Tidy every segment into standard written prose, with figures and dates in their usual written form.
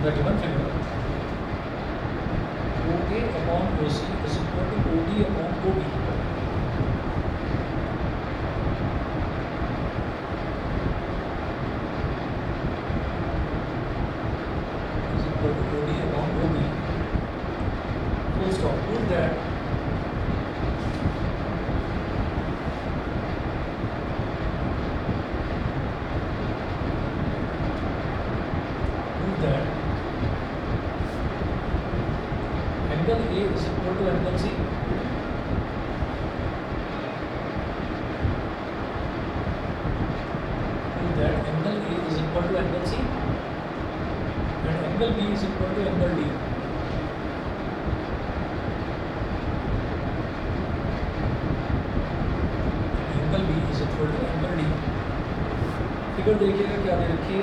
the given figure, OA upon OC is equal to OD upon OB. Is equal to OD upon OB. Full stop. Prove that angle A is equal to angle C. Prove that angle A is equal to angle C and angle B is equal to angle D. Angle B is equal to angle D. Figure देखिएगा क्या दे रखी है।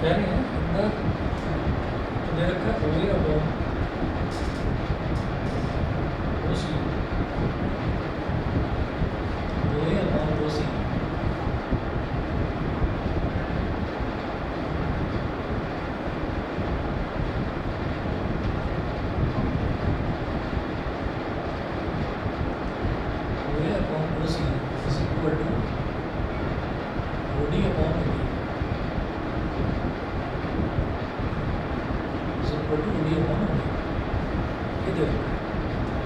कह रहे हैं अंदर तो दे रखा है OA upon OC, OA upon OC। OA upon OC is equal to OD upon OB।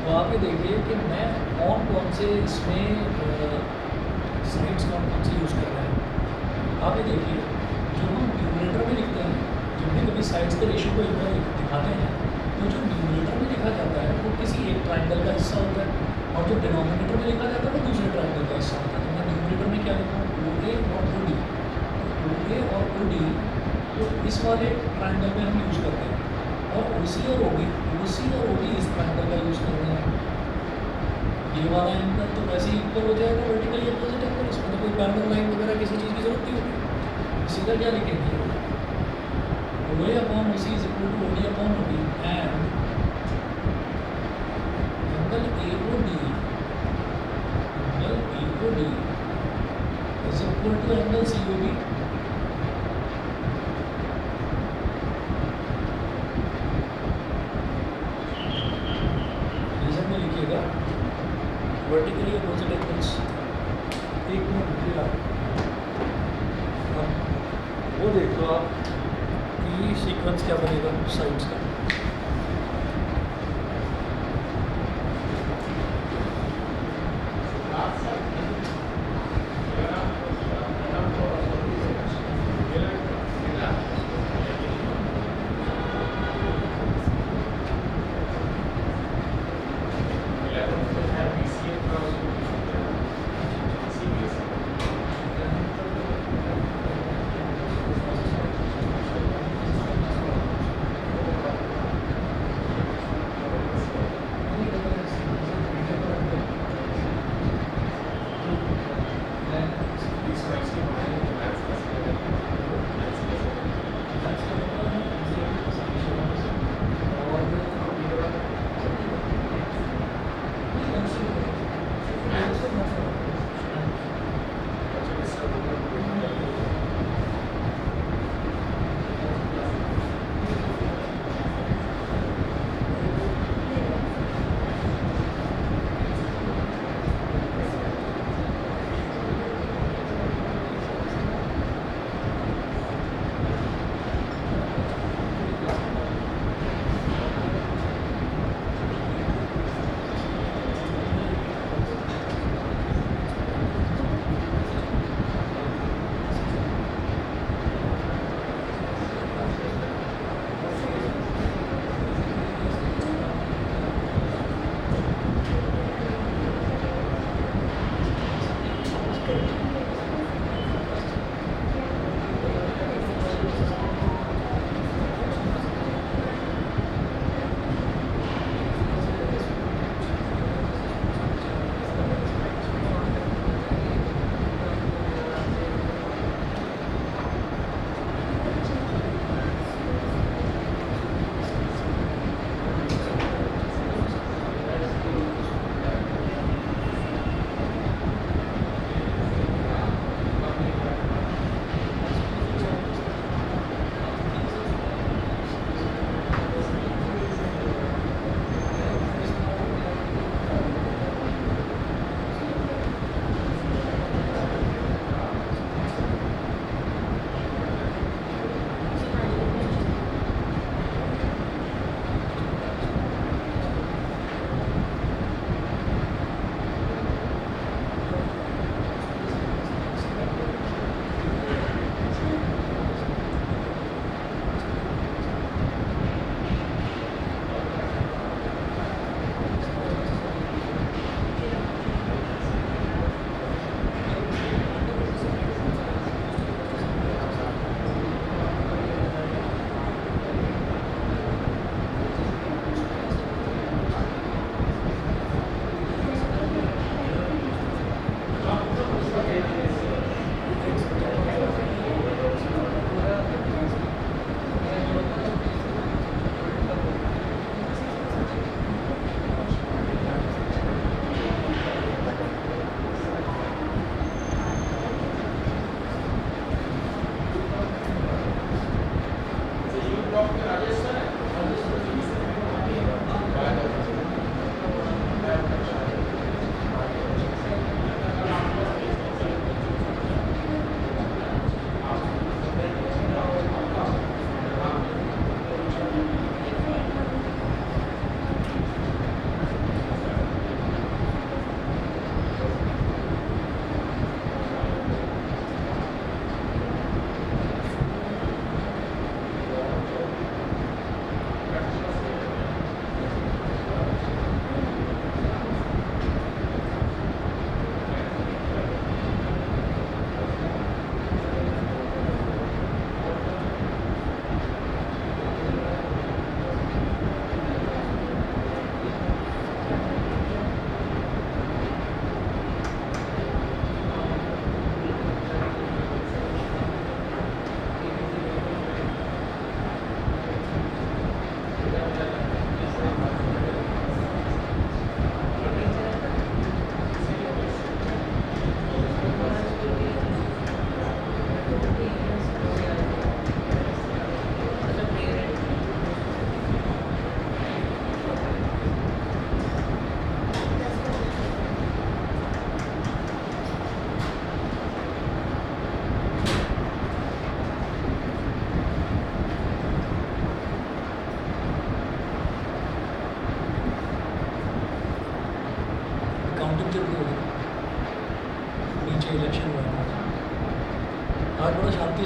तो आप ये देखिए कि मैं कौन से इसमें साइड्स कौन से यूज़ कर रहे हैं। आप ये देखिए जो हम न्यूमरेटर में लिखते हैं, जब भी कभी साइड्स के रेशियो को इतना दिखाते हैं तो जो न्यूमरेटर में लिखा जाता है वो किसी एक ट्राइंगल का हिस्सा होता है और जो डिनोमिनेटर में लिखा जाता है वो दूसरे ट्राइंगल का हिस्सा होता है। तो मैं न्यूमरेटर में क्या लिखूँ, OA और OD। OA और OD तो इस वाले ट्राइंगल में हम यूज़ करते हैं और OC और OD इस ट्राइंगल का यूज़ करते हैं। ये वाला एंगल तो वैसे ही इक्वल हो जाएगा वर्टिकली अपोजिट एंगल, इसमें तो कोई पैरेलल लाइन वगैरह किसी चीज़ की जरूरत नहीं होगी। सीधा क्या लिखेंगे, OA upon OC is equal to OD upon OB and angle AOD is equal to angle COB। Vertically opposite angles. एक मिनट रुकिए आप, वो देख लो आप कि सीक्वेंस क्या बनेगा साइड्स का।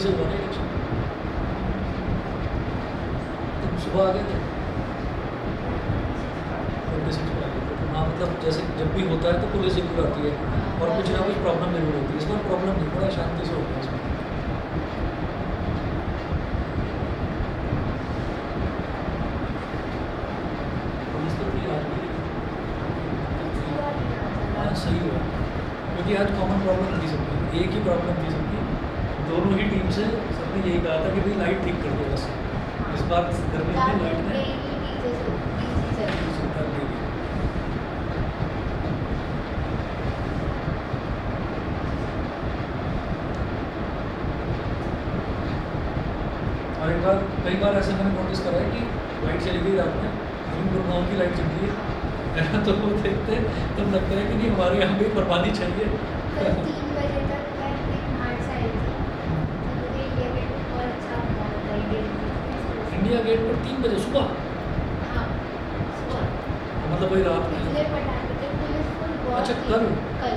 से हुआ ना इलेक्शन? तुम सुबह आ गए थे? 26 को आ गए थे। तो हाँ, मतलब जैसे जब भी होता है तो पुलिस जरूर आती है और कुछ ना कुछ प्रॉब्लम जरूर होती है। इस बार प्रॉब्लम नहीं, बड़ा शांति से हो गया इसमें। पुलिस तो थी आज भी। हाँ सही हुआ, क्योंकि आज कॉमन प्रॉब्लम थी सबकी, एक ही प्रॉब्लम थी सबकी, दोनों ही टीम से सबने यही कहा था कि भाई लाइट ठीक कर दो बस। इस बार गर्मी में लाइट ने सुविधा दे दी। और एक बार कई बार ऐसे मैंने नोटिस करा है कि लाइट चली गई रात में, लेकिन गुड़गांव की लाइट चल रही है ना, तो वो देखते हैं तब लगता है कि नहीं हमारे यहाँ भी बर्बादी चाहिए। कल 3 बजे तक मैं अपने घाट से आई थी, तो मुझे इंडिया गेट बहुत अच्छा लगा था। इंडिया गेट पर 3 बजे सुबह? हाँ, सुबह मतलब वही रात में? बिजली पटाखे थे, पुलिस फुल बहुत अच्छा, थी। कल? कल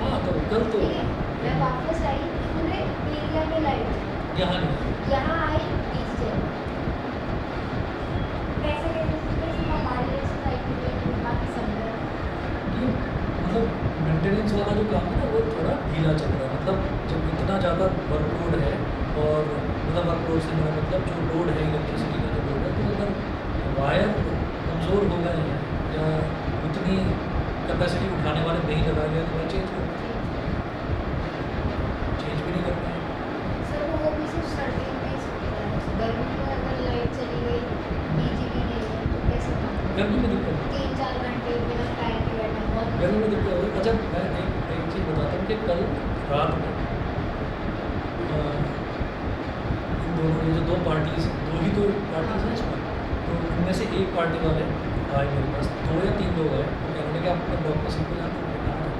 हाँ कल तो ठीक है, मैं वापस आई, पूरे एरिया में लाइट थी। यहाँ नहीं। यहाँ आई 20 जन, कैसे कैसे हमारे सोसाइटी में बाकी सब ये मतलब मेंटेनेंस वाला जो काम है ना वो थोड़ा ढीला चल रहा है। मतलब जब इतना ज़्यादा वर्कलोड है, और मतलब वर्कलोड से मेरा मतलब जो लोड है इलेक्ट्रिसिटी का जो लोड है, तो अगर वायर कमज़ोर हो गए हैं या उतनी कैपेसिटी उठाने वाले नहीं लगा गया तो वह चेंज भी नहीं करते हैं। सर वो भी सिर्फ सर्दी में ही सकता है। गर्मी में अगर लाइट चली गई, बिजली नहीं है, तो कैसे काम? गर्मी में दिक्कत 3-4 घंटे बिना फैन के बैठना बहुत गर्मी में दिक्कत होगी। अच्छा मैं एक चीज़ बताता हूँ कि कल रात में इन दोनों ये जो दो पार्टीज, दो ही तो पार्टीज हैं इसमें, तो इनमें से एक पार्टी वाले आए मेरे पास, 2 या 3 लोग आए, तो कहने लगे आप अपने डॉक्टर सिंह को जानते हो? मैंने कहा हाँ।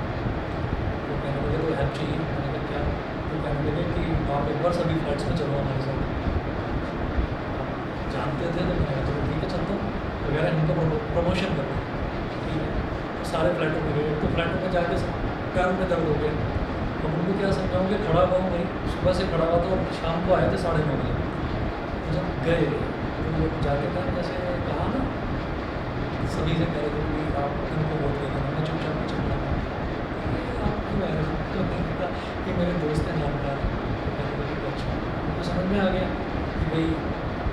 तो कहने लगे तो हेल्प चाहिए। मैंने कहा क्या? तो कहने लगे कि आप एक बार सभी फ्लैट्स में चलो हमारे साथ। आप जानते थे? तो मैंने कहा चलो ठीक है चलता हूँ वगैरह, इनका प्रमोशन करना ठीक है। तो सारे फ्लैटों में गए, तो फ्लैटों में जाके पैरों में दर्द हो गया। अब उनको क्या समझाऊँ कि खड़ा हुआ हूँ भाई, सुबह से खड़ा हुआ था और शाम को आए थे 9:30 बजे। तो जब गए तो जाके कहा, जैसे कहा ना सभी से कह रहे थे कि आप इनको वोट दे देना, मैं चुपचाप चल रहा हूँ। आप क्यों आए हो? तो मैंने कहा कि मेरे दोस्त हैं जानकार। तो कहने लगे अच्छा, तो समझ में आ गया कि भाई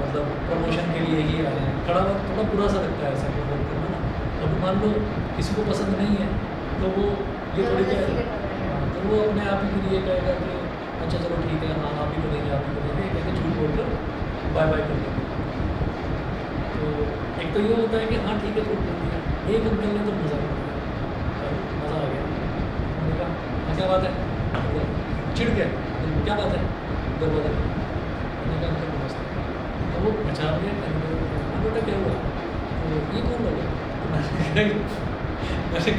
मतलब प्रमोशन के लिए ही आए हैं। खड़ा हुआ थोड़ा बुरा सा लगता है ऐसा कि वोट करना ना। अब मान लो किसी को पसंद नहीं है तो वो ये थोड़ी क्या है, तो वो अपने आप ही फिर ये कहेगा कि अच्छा चलो ठीक है, हाँ आप ही को देंगे, आप ही को देंगे, ये कहते झूठ बोल कर बाय बाय कर देंगे। तो एक तो ये होता है कि हाँ ठीक है झूठ बोल दिया, एक अंकल ने तो मज़ा कर दिया, मज़ा आ गया। मैंने कहा हाँ क्या बात है? चिढ़ गए, क्या बात है? उधर बोला। मैंने कहा अंकल नमस्ते। तो वो पहचान गया, हाँ बेटा क्या हुआ? तो ये कौन लोग है? मैंने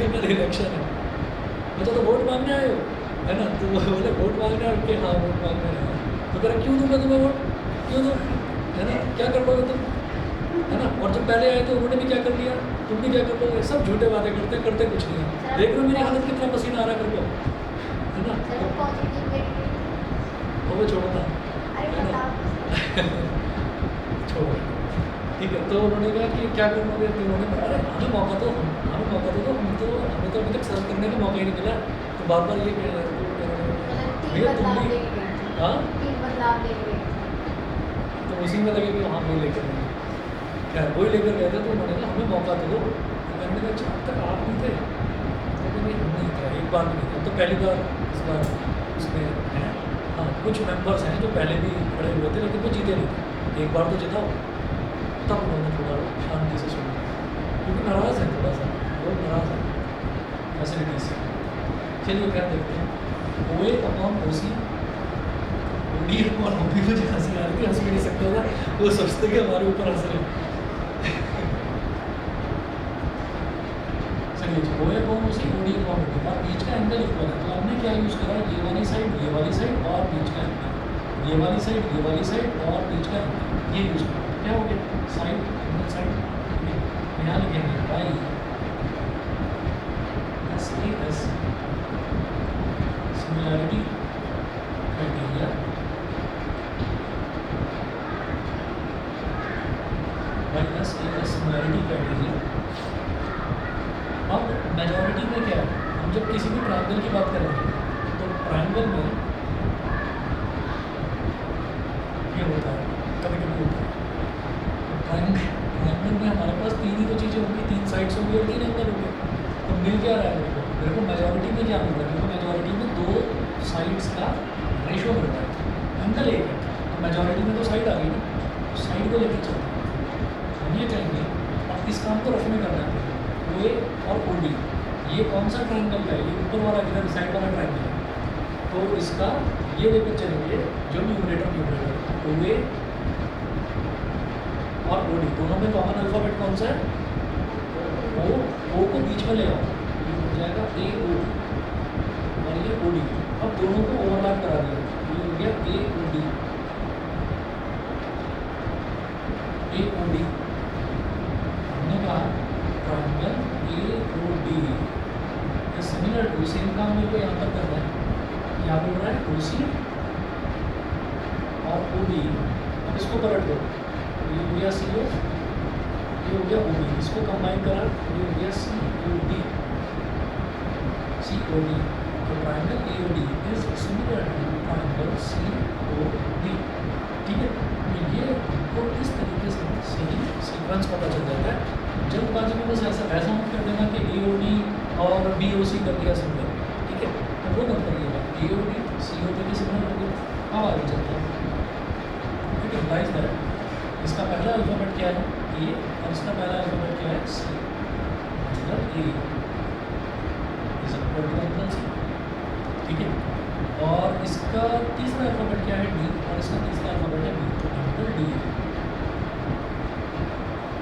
कहा इलेक्शन है। अच्छा तो वोट मांगने आए हो है ना? तो वो बोले वोट मांगने आए कि हाँ वोट मांगने आए हैं। तो कह रहा क्यों दूँगा तुम्हें वोट, क्यों दूँ, है ना? क्या कर लोगे तुम, है ना? और जब पहले आए तो उन्होंने भी क्या कर लिया, तुम भी क्या कर लोगे? सब झूठे बातें करते कुछ नहीं है। देख रहे हो मेरी हालत कितना पसीना आ रहा है मेरे को, है ना? सर वो पॉजिटिव वेट तो वो छोड़ो था, अरे है ना? बताओ छोड़ो ठीक है। तो उन्होंने कहा कि क्या करोगे? तो उन्होंने कहा अरे हमें मौका दो, हमें मौका दो, हम तो हमें तो अभी तक सर्व करने का मौका ही नहीं मिला। तो बार बार ये कह रहे मतलब भैया तुम बदलाव भी, लेके गए थे। हाँ बदलाव लेके गए थे। तो उसी में लगे कि हाँ वही लेकर गए। खैर वही लेकर गए थे, तो उन्होंने कहा हमें मौका दो। तो मैंने कहा अच्छा अब तक आप नहीं थे? तो नहीं हम नहीं थे, एक बार भी नहीं थे। तो पहली बार इस बार उसमें है। हाँ कुछ मेंबर्स हैं जो पहले भी खड़े हुए थे लेकिन वो जीते नहीं थे, एक बार तो जिताओ। तब उन्होंने थोड़ा शांति से सुना, क्योंकि नाराज़ है थोड़ा सा, लोग नाराज़ हैं फैसिलिटी से। चलिए क्या देखते हैं। ओए अपॉन ओसी डी अपॉन ओपी को जो हंसी आ रही थी, हंस भी नहीं सकता था, वो सोचते कि हमारे ऊपर हंस रहे। चलिए जी, ओए अपॉन ओसी ओडी अपॉन ओपी, और बीच का एंगल इक्वल है। तो हमने क्या यूज़ करा, ये वाली साइड और बीच का एंगल, ये वाली साइड और बीच का एंगल, ये यूज़ करा। क्या हो गया? साइड साइड यहाँ लिखेंगे बाई सिमिलैरिटी क्राइटेरिया माइनस ए का सिमिलरिटी क्राइटेरिया। अब मेजॉरिटी में क्या है, हम जब किसी भी ट्रायंगल की बात करेंगे तो ट्रायंगल में ये होता है, कभी कभी होता है ट्रायंगल में हमारे पास तीन ही तो चीज़ें होंगी, तीन साइड्स होंगी और तीन एंगल होंगे। तो मिल क्या रहा है मेरे को मेजॉरिटी में क्या मिल रहा है, मेरे को मेजॉरिटी में दो साइड्स का रेशो मिल रहा है, एंगल एक है। तो मेजॉरिटी में तो साइड आ गई ना, साइड को लेकर चलते हैं। हम ये कहेंगे अब इस काम को रफ में करना है, ए और ओ डी, ये कौन सा ट्रायंगल है, ये ऊपर वाला किधर साइड वाला ट्रायंगल है, तो इसका ये लेकर चलेंगे जो न्यूमरेटर ओ ए और ओ डी दोनों में कॉमन अल्फाबेट कौन सा है, ओ को बीच में ले आओ, ये हो जाएगा ए ओ और ये ओ डी। अब दोनों को ओवरलैप करा दिया, ये हो गया ए ओ डी, ए ओ डी। हमने कहा triangle A O D similar to, same काम मेरे को यहाँ पर करना है, क्या बोल रहा है ओ सी और ओ डी। अब इसको पलट दो, ये हो गया सी ओ, ये हो गया ओ डी, इसको कंबाइन करा, ये हो गया C O D, C O D. तो triangle A O D is similar to triangle C O D. ठीक है, तो ये तो इस तरीके से सही सीक्वेंस पता चल जाता है। जल्दबाजी में बस ऐसा मत कर देना कि ए ओ डी और बी ओ सी कर दिया सिमिलर, ठीक है, तो वो मत करिएगा, A O D C O D के सिमिलर हो गया। अब आगे चलते हैं, ठीक है, इम्प्लाइज दैट इसका पहला अल्फाबेट क्या है ए और इसका पहला अल्फाबेट क्या है सी, मतलब A is equal to angle C, ठीक है। और इसका तीसरा अल्फाबेट क्या है डी और इसका तीसरा अल्फाबेट है बी, तो angle D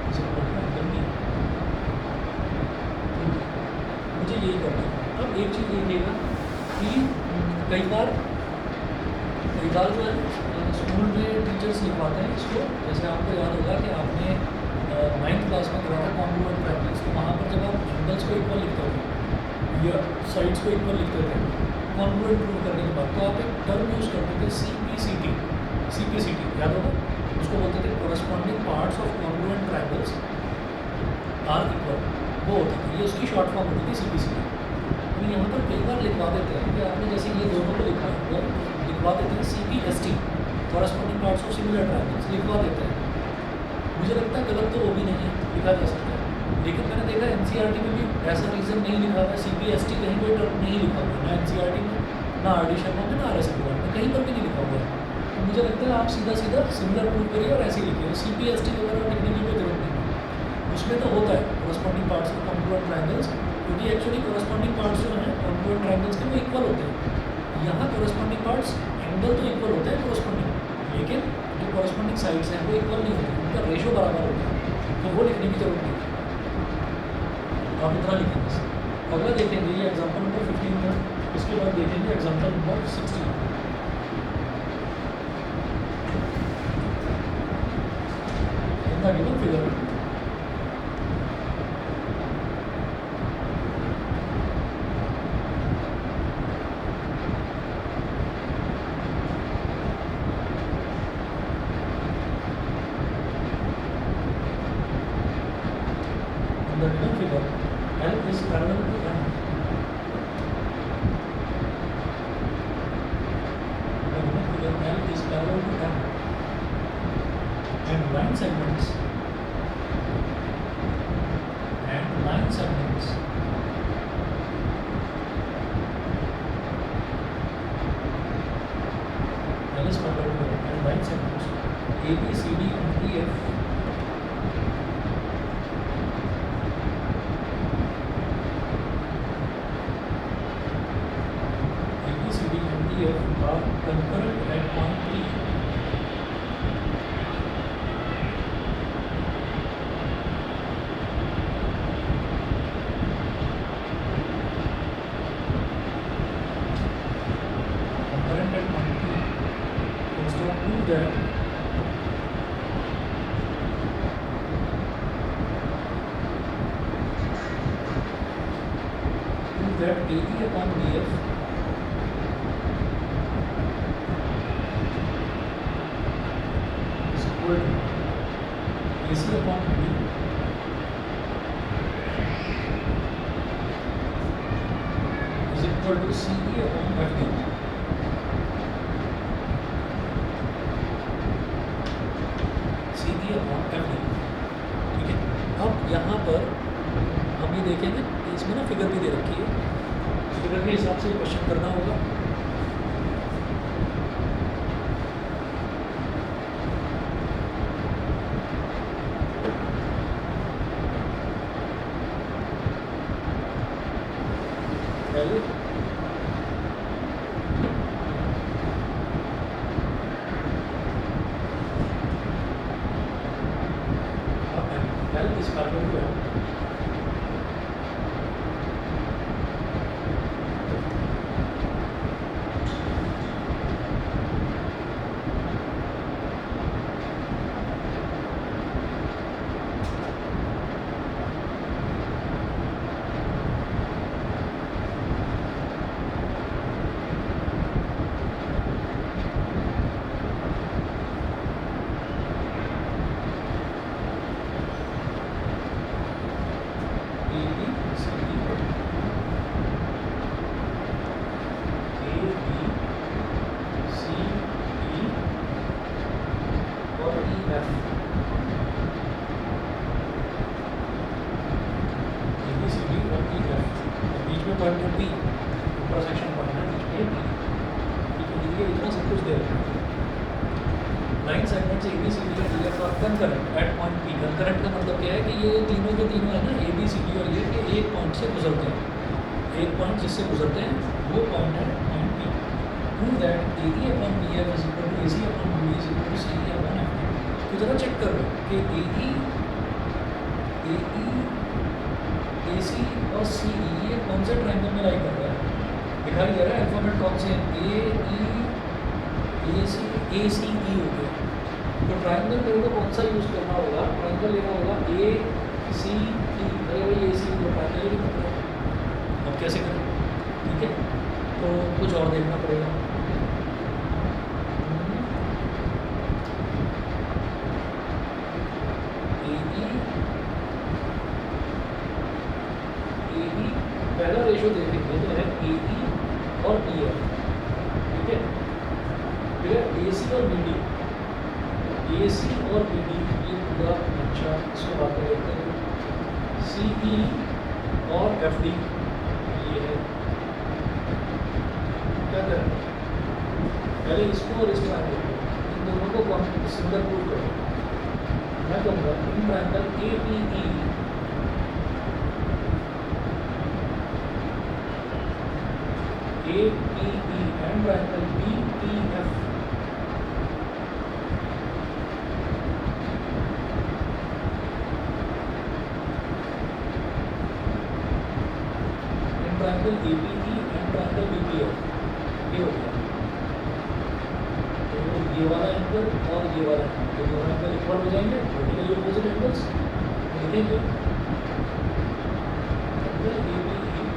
is equal to angle B. मुझे यही करना है। अब एक चीज़ देखिएगा कि कई बार जो है स्कूल में टीचर्स लिखवाते हैं इसको, जैसे आपको याद होगा कि आपने 9th क्लास में करा था कॉन्ग्रुएंट ट्रायंगल्स, तो वहाँ पर जब आप एंगल्स को इक्वल लिखते थे या साइड्स को इक्वल लिखते थे कॉन्ग्रुएंट प्रूव करने के बाद, तो आप एक टर्म यूज़ करते थे CPCT, याद होगा, उसको बोलते थे corresponding parts of congruent triangles are equal, वो होता था, ये उसकी शॉर्ट फॉर्म होती थी CPCT। तो यहाँ पर कई बार लिखवा देते हैं कि आपने जैसे ये दोनों को लिखा है वो लिखवा देते हैं CPST, corresponding parts of similar triangles लिखवा देते हैं। मुझे लगता है गलत तो वो भी नहीं है, लिखा जा सकता है, लेकिन मैंने देखा NCERT में भी ऐसा रीज़न नहीं लिखा हुआ है, CPST कहीं कोई टर्म नहीं लिखा हुआ है, ना NCERT में, ना RD शर्मा में, ना RS अग्रवाल में, कहीं पर भी नहीं लिखा हुआ है। तो मुझे लगता है आप सीधा सिमिलर प्रूव करिए और ऐसे ही लिखिए, CPST वगैरह लिखने की कोई जरूरत नहीं है। उसमें तो होता है corresponding parts of congruent triangles, क्योंकि एक्चुअली कोरस्पॉन्डिंग पार्ट्स जो हैं कॉन्ग्रुएंट ट्रायंगल्स के वो इक्वल होते हैं। यहाँ कोरस्पॉन्डिंग पार्ट्स एंगल तो इक्वल होते हैं कोरस्पॉन्डिंग, लेकिन जो कोरस्पॉन्डिंग साइड्स हैं वो इक्वल नहीं होते, उनका रेशो बराबर होता है, तो वो लिखने की जरूरत नहीं है, आप इतना लिखेंगे। अगला देखेंगे ये एग्जाम्पल नंबर 15 का, उसके बाद देखेंगे एग्जाम्पल नंबर 16। इतना given figure the given figure L is parallel to M. The given figure L is parallel to M and line segments L is parallel to M and line segments AB, CD and EF are concurrent at point P. Concurrent at point P. So prove that AE upon BF AC upon BD is equal to CE upon FD. CE upon FD. ठीक है, अब यहाँ पर हम ये देखेंगे कि इसमें ना फिगर भी दे रखी है, फिगर के हिसाब से क्वेश्चन करना होगा। पहले इस कार्बन को पॉइंट है बी, इंटरसेक्शन पॉइंट है बीच में बी। ठीक है, ये इतना सब कुछ दे रखा है। 9 सेगमेंट्स ABCD का DF और concurrent at point P। Concurrent का मतलब क्या है कि ये तीनों के तीनों है ना ABCD और ये कि एक पॉइंट से गुजरते हैं, एक पॉइंट जिससे गुजरते हैं वो पॉइंट है point P। Prove that AE upon BF is equal to AC upon BD is equal to CE upon FD। तो जरा चेक कर लो कि AE AC और CE ये कौन से ट्रायंगल में लाई कर रहा है, दिखाई दे रहा है। अल्फाबेट कौन से हैं, ACE हो गया। तो ट्रायंगल मेरे को कौन सा यूज़ करना होगा, ट्रायंगल लेना होगा ACE। अरे भाई ACE को ट्रायंगल ही पता है, अब कैसे करें? ठीक है, तो कुछ और देखना पड़ेगा। पहला रेशो देखेंगे तो है AE और BF। ठीक है, फिर AC और BD। AC और BD ये पूरा अच्छा, इसको बात कर लेते हैं। CE और FD ये है। क्या करें, पहले इसको और इसको आगे इन दोनों को सिंगल प्रूव करो। मैं कहूँगा in triangle APE and triangle BPF and triangle APE and triangle BPF ये हो गया। तो ये वाला एंगल और ये वाला एंगल, ये दोनों एंगल इक्वल हो जाएंगे, वर्टिकली ऑपोजिट एंगल्स लिखेंगे। एंगल BPF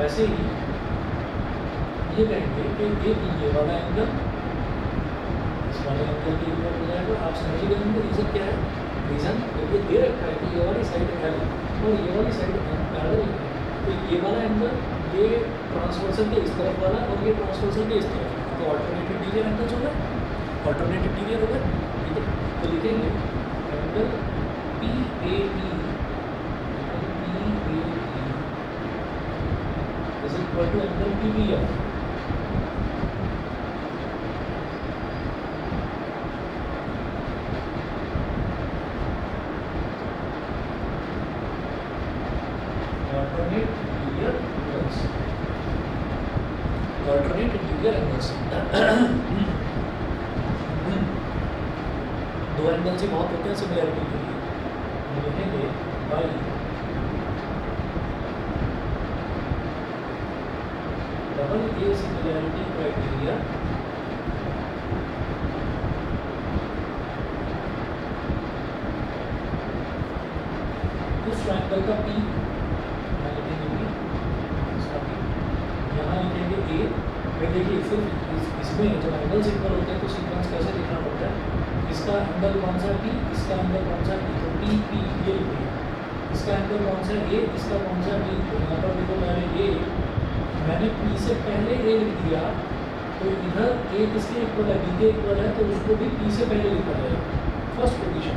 ऐसे ही ये कहेंगे कि ये वाला एंगल इस वाले एंगल के इक्वल हो जाएगा। आप समझिए इनका रीज़न क्या है, रीज़न ये दे रखा है कि ये वाली साइड है और ये वाली साइड पैरेलल है, तो ये वाला एंगल ये ट्रांसवर्सल के इस तरफ वाला और ये ट्रांसवर्सल के इस तरफ, तो ऑल्टरनेटिव टीरियर एंगल्स हो गए, ऑल्टरनेटिव टीरियर हो गए। ठीक है, तो लिखेंगे angle PAE is equal to angle PBF। Alternate interior angles दो एंगल से बहुत होते हैं सिमिलैरिटी के लिए, हम लिखेंगे by double A similarity criteria angle का पी, यहाँ लिखेंगे पी, इसका पी, यहाँ लिखेंगे ए। फिर देखिए सिर्फ इसमें जब एंगल्स इक्वल होते हैं तो सीक्वेंस कैसे लिखना पड़ता है, इसका एंगल कौन सा पी, इसका एंगल कौन सा पी, तो पी पी ये लिखिए। इसका एंगल कौन सा ए, इसका कौन सा बी, तो यहाँ पर देखो मैंने ए, मैंने पी से पहले ए लिख दिया, तो इधर ए किसके इक्वल है, बी के इक्वल है, तो उसको भी पी से पहले लिखा जाएगा फर्स्ट पोजीशन।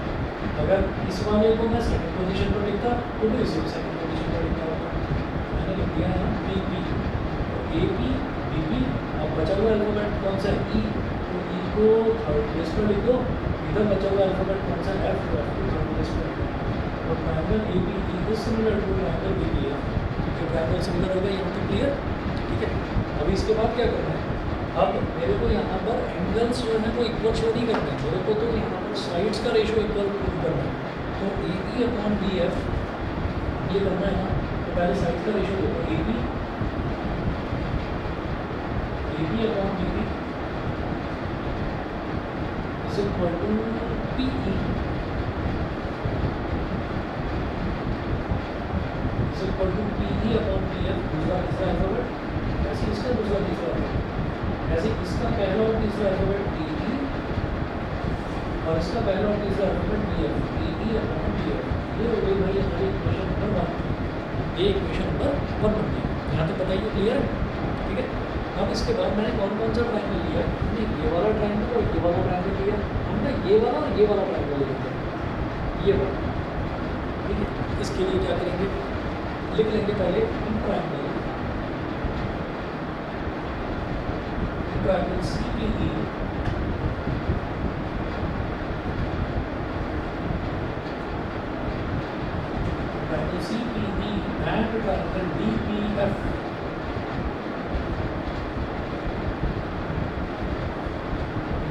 अगर इस वाले को मैं सेकंड पोजीशन पर लिखता तो भी इसे सेकंड पोजीशन पर लिखना होगा। मैंने लिख दिया है पी पी, तो ए पी बी पी। अब बचा हुआ अल्फाबेट कौन सा है, ई, तो ई को थर्ड प्लेस पर लिख दो। इधर बचा हुआ अल्फाबेट कौन सा है, एफ, तो एफ को थर्ड प्लेस पर लिख दो। और triangle A P E is similar to triangle B P F, तो ट्रायंगल सिमिलर हो गया, यहाँ तक क्लियर। ठीक है, अभी इसके बाद क्या करना है, अब मेरे को यहाँ पर एंगल्स जो है वो इक्वल शो नहीं करना है, मेरे को तो यहाँ पर साइड्स का रेशो इक्वल प्रूव करना है। तो A P upon B F ये करना है ना, तो पहले साइड्स का रेशो देखो, A P upon B P is equal to P E is equal to P E upon P F. दूसरा तीसरा अल्फाबेट, ऐसे इसका दूसरा तीसरा अल्फाबेट, ऐसे इसका पहला और तीसरा अल्फाबेट पी ई और इसका पहला और तीसरा alphabet B F, P E upon B F. ये हो गई भाई हमारी इक्वेशन नंबर 1, ये इक्वेशन नंबर 1 बन गई। यहाँ तक बताइए क्लियर है। ठीक है, अब इसके बाद मैंने कौन कौन सा ट्रायंगल लिया, हमने ये वाला ट्रायंगल और ये वाला ट्रायंगल लिया, हमने ये वाला और ये वाला ट्रायंगल ले लेते हैं, ये वाला। ठीक है, इसके लिए क्या करेंगे, लिख लेंगे पहले इन triangle C P E triangle CPE and triangle DPF.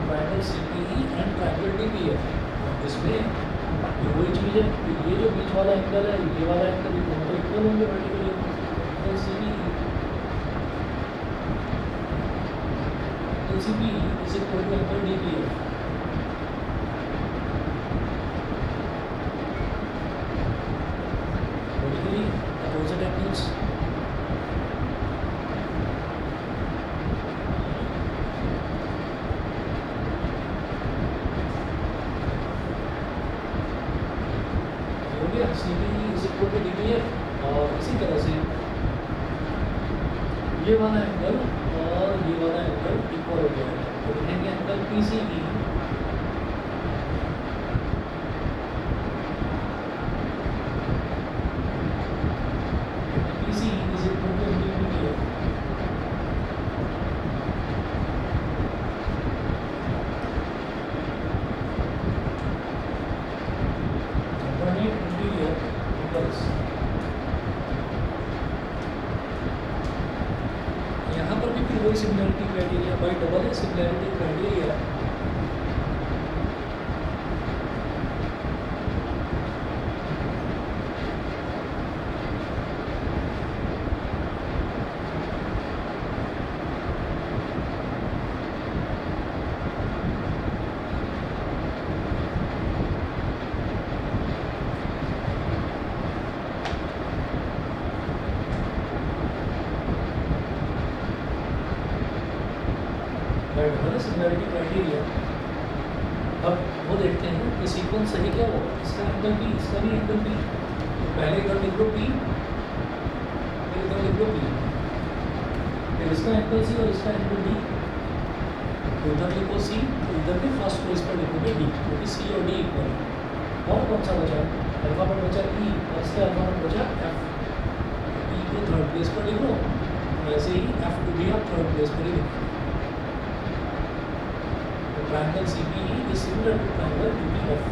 Triangle CPE and triangle DPF. इसमें वही चीज़ है, ये जो बीच वाला एंगल है, ये वाला एंगल, ये दोनों इक्वल होंगे vertically. triangle CPE is equal to angle DPF. Vertically opposite angles. हो गया, CPE is equal to DPF। और इसी तरह से ये वाला एंगल और ये वाला एंगल इक्वल हो गया है, तो लिखेंगे angle PCE is equal to DPF। Alternate interior angles। यहाँ पर भी फिर वही सिमिलरिटी क्राइटेरिया बाई डबल है, सिमिलरिटी क्राइटेरिया। Similarity criteria. अब वो देखते हैं कि सीक्वेंस सही क्या होगा, इसका एंगल बी, इसका भी एंगल बी, तो पहले इधर लिख लो पी, फिर इधर लिख लो पी, फिर इसका एंगल सी और इसका एंगल डी, तो इधर लिखो सी, तो इधर भी फर्स्ट प्लेस पर लिखोगे डी, क्योंकि सी और डी इक्वल है। और कौन सा बचा, अल्फाबेट बचा ई और इसका अल्फाबेट बचा एफ, ई को थर्ड प्लेस पर लिख लो, वैसे ही एफ को भी आप थर्ड प्लेस पर ही लिखो। Triangle CPE is similar to triangle DPF।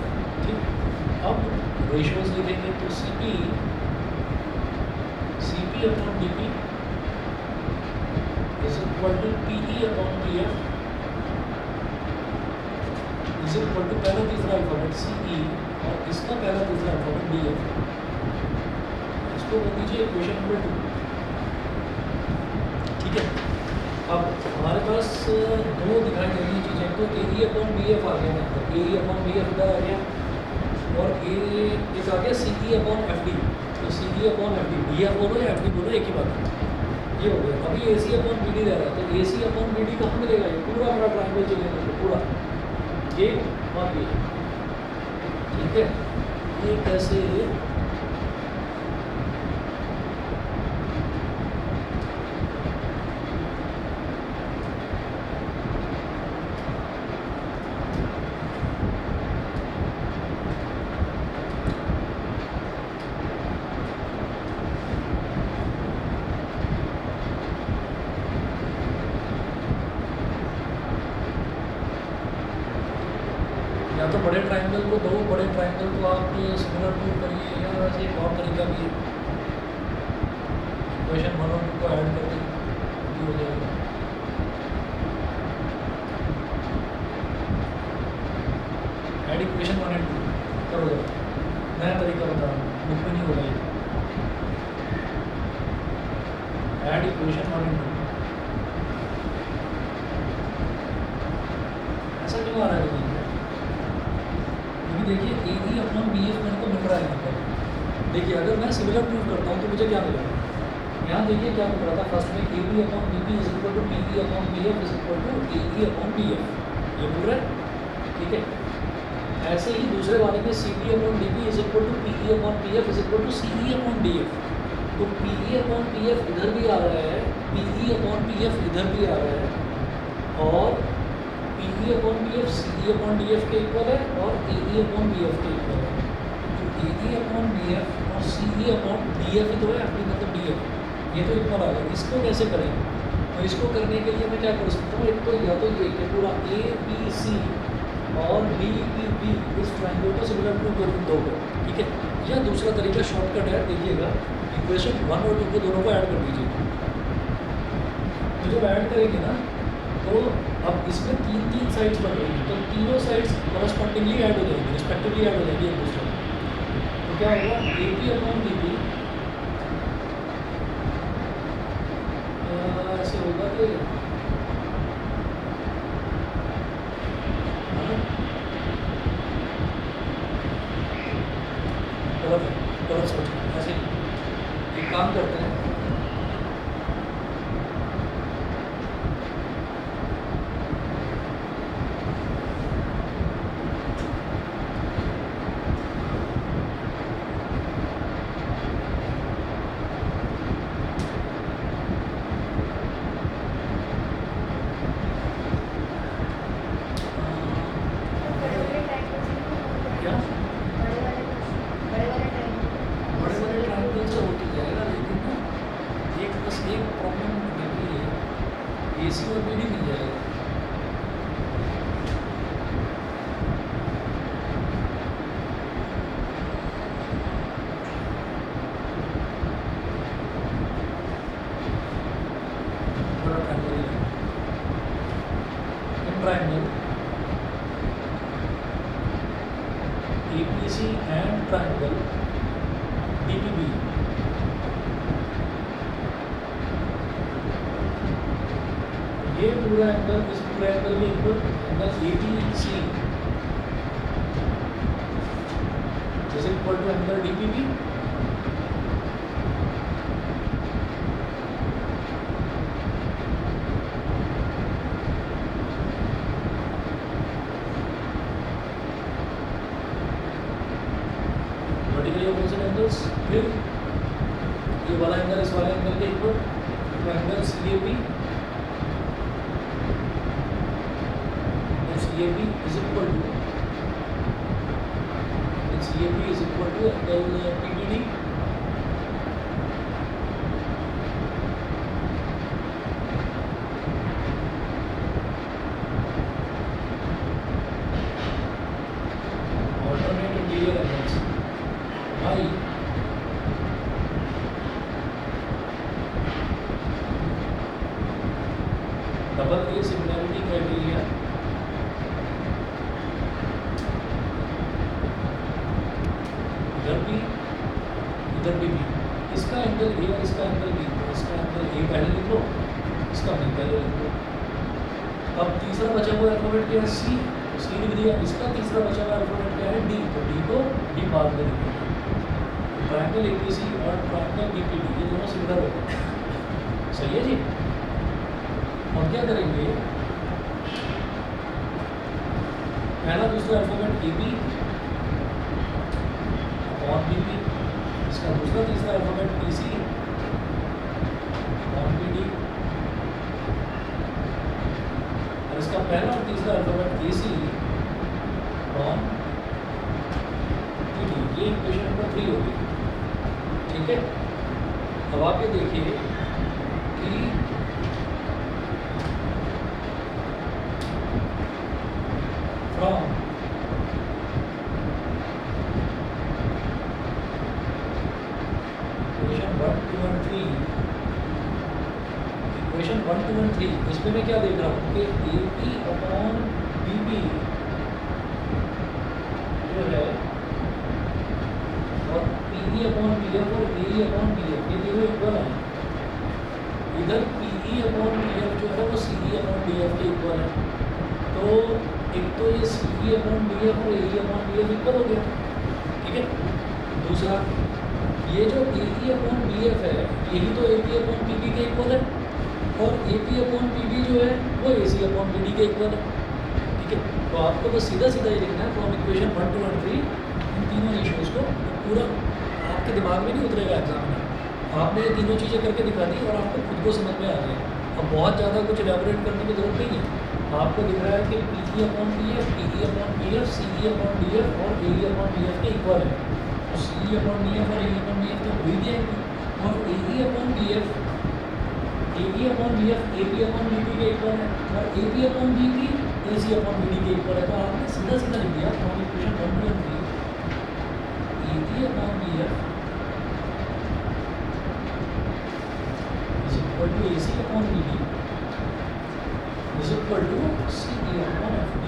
ठीक, अब रेशियोज लिखेंगे तो CP upon DP is equal to PE upon PF is equal to पहला तीसरा अल्फाबेट CE और इसका पहला तीसरा अल्फाबेट DF। इसको बोल दीजिए इक्वेशन नंबर 2। ठीक है, अब हमारे पास दो दिखाई दे रही चीज़ें, तो AE अपॉन BF आ गया, मतलब AE अपॉन BF इधर आ गया और एक आ गया CE अपॉन FD। तो C D upon F D, D F बोलो या एफ डी बोलो एक ही बात है। ये हो गया। अभी ए सी अपॉन बी डी रह रहा है, तो ए सी अपॉन बी डी कहाँ मिलेगा? ये पूरा हमारा ट्राइंगल चलेगा, तो पूरा ये और ये, ठीक है। ये कैसे? या तो बड़े ट्राइंगल को दो, बड़े ट्राइंगल को आप सिमिलर टू करिए, या वैसे एक और तरीका भी है, इक्वेशन 1 और 2 को ऐड कर दें, ये हो जाएगा। ऐड इक्वेशन 1 एंड 2 करो जरा, नया तरीका बता रहा हूँ, बुक में नहीं होगा ये। ऐड इक्वेशन 1 एंड 2 ऐसा क्यों आ रहा है? देखिए A B upon B F मेरे को मिल रहा है यहाँ पर। देखिए अगर मैं सिमिलर प्रूव करता हूँ तो मुझे क्या मिलेगा? यहाँ देखिए क्या मिल रहा था फर्स्ट में, A B upon B B is equal to P B upon B F is equal to A B upon B F, ये मिल रहा है, ठीक है। ऐसे ही दूसरे वाले में C B upon D B is equal to P E upon P F is equal to C E upon D F. तो P E upon P F इधर भी आ रहा है, P E upon P F इधर भी आ रहा है, और P E upon B F C E upon D F के इक्वल है, और A E upon B F के इक्वल है। तो ए ई अपॉन बी एफ और सी ई अपॉन डी एफ ही तो है, एफ डी मतलब डी एफ, ये तो इक्वल आ गया। इसको कैसे करें? तो इसको करने के लिए मैं क्या कर सकता हूँ? एक तो या तो ये कि पूरा ए बी सी और डी ई बी इस ट्राइंगल को सिमिलर टू कर दोगे, ठीक है। या दूसरा तरीका शॉर्टकट है, देखिएगा इक्वेशन 1 और 2 को दोनों को ऐड कर दीजिए। तो जब ऐड करेंगे ना, तो अब इसमें तीन साइड्स बन रही हैं, तो तीनों साइड्स करस्पॉन्डिंगली ऐड हो जाएंगी, रिस्पेक्टिवली ऐड हो जाएंगी एक दूसरे में। तो क्या होगा? A B upon B B ऐसे होगा कि गलत सोच, ऐसे एक काम करते हैं, AC और BD मिल जाएगा। बड़ा ट्रायंगल है, triangle APC and triangle DPB, ये पूरा एंगल, इस पूरे एंगल में equal angle ABC is equal to angle DPB। Vertically opposite angles, फिर ये वाला एंगल इस वाले एंगल के इक्वल, तो angle CAB CAB is equal to angle PBD, alternate interior angles by double A similarity criteria। इधर भी इसका एंगल ए और इसका एंगल बी, तो इसका एंगल ए पहले लिख लो, इसका बी पहले लिख लो। अब तीसरा बचा हुआ अल्फाबेट क्या है? सी, सी लिख दिया। इसका तीसरा बचा हुआ अल्फाबेट क्या है? डी, तो डी को डी बाद में लिखेंगे। ट्रायंगल एपीसी और ट्रायंगल बीपीडी ये दोनों सिमिलर होते हैं। सही है जी। हम क्या करेंगे, पहला दूसरा alphabet A B upon B P, इसका दूसरा तीसरा alphabet P C upon P D, और इसका पहला और तीसरा alphabet A C upon P D. ये इक्वेशन नंबर 3 होगी। ठीक है, अब आप ये देखिए कि फ्रॉम इक्वेशन 1, 2 और 3 इसमें मैं क्या देख रहा हूँ कि A P upon B P जो है और P E upon P F और A E upon P F ये दोनों इक्वल है। इधर P E upon P F जो है वो C E upon D F के इक्वल है। तो एक तो ये C E upon D F और A E upon D F equal हो गया। ठीक है, दूसरा ये जो A E upon B F है यही तो A P upon P B के इक्वल है, और A P upon P B जो है वो A C upon P D के इक्वल है। ठीक है, तो आपको बस सीधा सीधा ये लिखना है फ्रॉम इक्वेशन 1, 2 और 3 इन तीनों इश्यूज़ को पूरा आपके दिमाग में नहीं उतरेगा एग्जाम में। आपने ये तीनों चीज़ें करके दिखा दी और आपको खुद को समझ में आ गया। अब बहुत ज़्यादा कुछ एलेबोरेट करने की जरूरत नहीं है। आपको दिख रहा है कि P E upon P F, P E upon P F, C E upon D F और A E upon D F के इक्वल है। तो C E upon D F और A E upon D F तो हो ही जाएगी, और A E upon D F A E upon D F A P upon B P के इक्वल है, और A P upon B P A C upon B D के equal है। तो आपने सीधा सीधा लिख दिया फ्रॉम इक्वेशन 1, 2 और 3 A P upon B F is equal to AC upon BD is equal to CE upon FD।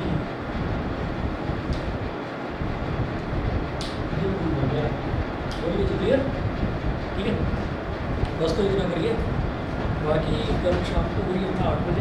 ये प्रूव हो गया। तो ये क्लियर? ठीक है, बस तो इतना करिए, बाकी कल शाम को वही अपना 8 बजे